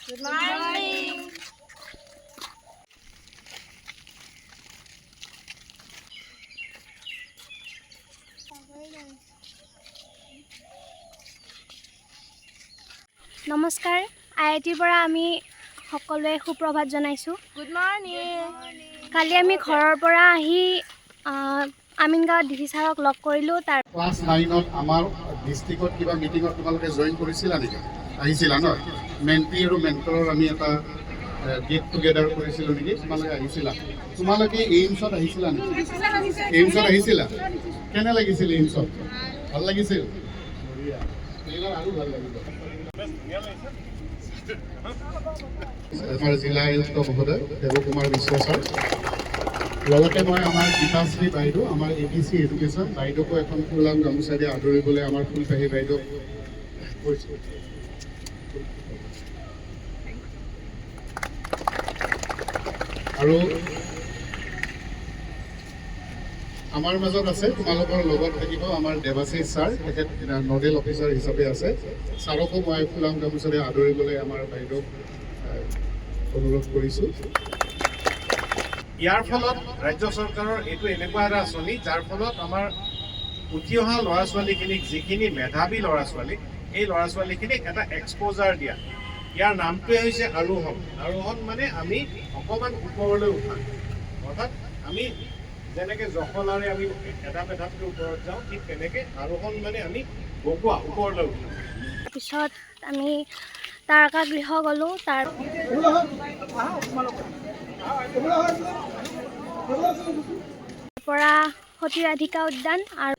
Good morning. নমস্কাৰ আইআইটিৰ পৰা আমি সকলোৱে সুপ্ৰভাত জনাইছোঁ। Good morning. কালি আমি ঘৰৰ পৰা আহি আমিনগাঁৱত ডিচি ছাৰক লগ কৰিলোঁ। তাৰ ক্লাছ 9ত আমাৰ ডিষ্ট্ৰিক্টত কিবা মিটিঙত তোমালোকে জইন কৰিছিলা নেকি? আহিছিলা ন? মেণ্টি আৰু মেণ্টৰৰ আমি এটা গেট টুগেডাৰ কৰিছিলোঁ নেকি? তোমালোকে আহিছিলা? তোমালোকে এইমছত আহিছিলা নেকি? এইমছত আহিছিলা? কেনে লাগিছিল এইমছত? ভাল লাগিছিল? এইবাৰ আৰু ভাল লাগিব। আমাৰ জিলা আয়ুক্ত মহোদয় দেৱকুমাৰ বিশ্ব ছাৰ, লগতে মই আমাৰ গীতাশ্ৰী বাইদেউ, আমাৰ APC এডুকেশ্যন বাইদেউকো এখন ফুলাম গামোচা দিয়ে আদৰিবলৈ আমাৰ ফুলপাহী বাইদেউক কৈছোঁ। আৰু আমাৰ মাজত আছে, তোমালোকৰ লগত থাকিব আমাৰ দেৱাশীষ ছাৰ, তেখেত নডেল অফিচাৰ হিচাপে আছে। ছাৰকো মই ফুলাম গামোচাৰে আদৰিবলৈ আমাৰ বাইদেউক অনুৰোধ কৰিছোঁ। ইয়াৰ ফলত ৰাজ্য চৰকাৰৰ এইটো এনেকুৱা এটা আঁচনি যাৰ ফলত আমাৰ উঠি অহা ল'ৰা ছোৱালীখিনিক, যিখিনি মেধাৱী ল'ৰা ছোৱালীক, এই ল'ৰা ছোৱালীখিনিক এটা এক্সপ'জাৰ দিয়া। ইয়াৰ নামটোৱে হৈছে আৰোহণ। আৰোহণ মানে আমি অকণমান ওপৰলৈ উঠা, অৰ্থাৎ আমি যেনেকৈ জখলাৰে আমি এধাপ এধাপকৈ ওপৰত যাওঁ, ঠিক তেনেকৈ আৰোহণ মানে আমি বগোৱা, ওপৰলৈ উঠা। পিছত আমি তাৰকা গৃহ গ'লোঁ। তাৰ পৰা সতীৰাধিকা উদ্যান আৰু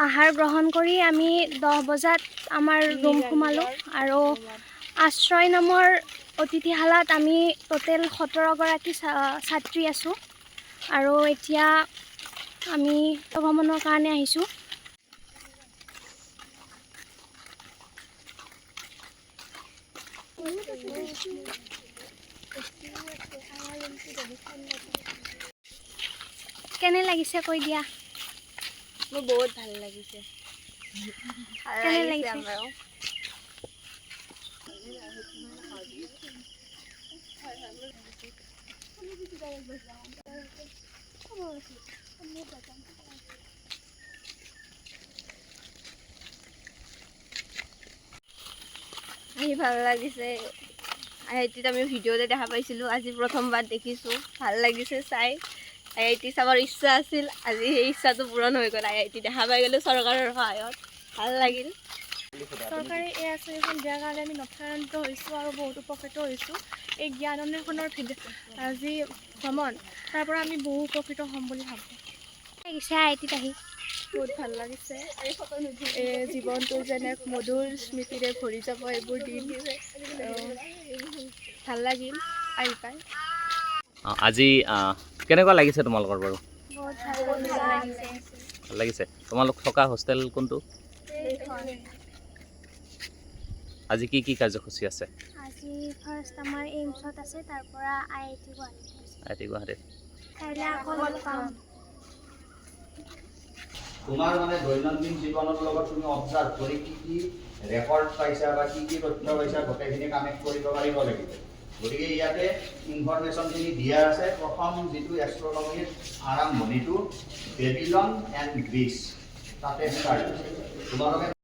আহাৰ গ্ৰহণ কৰি আমি 10 বজাত আমাৰ ৰুম সোমালোঁ। আৰু আশ্ৰয় নামৰ অতিথিশালাত আমি টোটেল 17গৰাকী ছাত্ৰী আছোঁ। আৰু এতিয়া আমি ভ্ৰমণৰ কাৰণে আহিছোঁ। কেনে লাগিছে কৈ দিয়া? মোৰ বহুত ভাল লাগিছে। কেনে লাগিছে? আহি ভাল লাগিছে। আইআইটিত আমি ভিডিঅ'তে দেখা পাইছিলোঁ, আজি প্ৰথমবাৰ দেখিছোঁ। ভাল লাগিছে চাই। আইআইটি চাবৰ ইচ্ছা আছিল, আজি সেই ইচ্ছাটো পূৰণ হৈ গ'ল। আইআইটি দেখা পাই গ'লোঁ চৰকাৰৰ সহায়ত, ভাল লাগিল। চৰকাৰে এই আঁচনিখন দিয়াৰ কাৰণে আমি নথিৰান্বিত হৈছোঁ আৰু বহুত উপকৃত হৈছোঁ। এই জ্ঞান অন্বেষণৰ যি ভ্ৰমণ, তাৰ পৰা আমি বহু উপকৃত হ'ম বুলি ভাবোঁ। লাগিছে আইআইটিত আহি? বহুত ভাল লাগিছে। এই জীৱনটো যেনে মধুৰ স্মৃতিৰে ভৰি যাব এইবোৰ দিন। ভাল লাগিল আহি পাই। আজি কেনেকুৱা লাগিছে তোমালোকৰ বাৰু? বহুত ভাল লাগিছে। ভাল লাগিছে। তোমালোক থকা হোষ্টেল কোনটো? আজি কি কি কাৰ্যসূচী আছে? আজি ফাৰ্ষ্ট আমাৰ এইমছত আছে, তাৰ পৰা আইআইটি গুৱাহাটীত আছে। আইআইটি গুৱাহাটীত। কাইলৈ আকৌ লগ পাম। তোমাৰ মানে দৈনন্দিন জীৱনৰ লগত তুমি অবজাৰ্ভ কৰি কি ৰেকৰ্ড পাইছা বা কি তথ্য পাইছা গোটেইখিনি কানেক্ট কৰিব পাৰিব লাগিব। গতিকে ইয়াতে ইনফৰমেশ্যনখিনি দিয়া আছে। প্ৰথম যিটো এষ্ট্ৰনমিৰ আৰম্ভণিটো বেবিলন এণ্ড গ্ৰীচ, তাতে ষ্টাৰ্ট হৈছে। তোমালোকে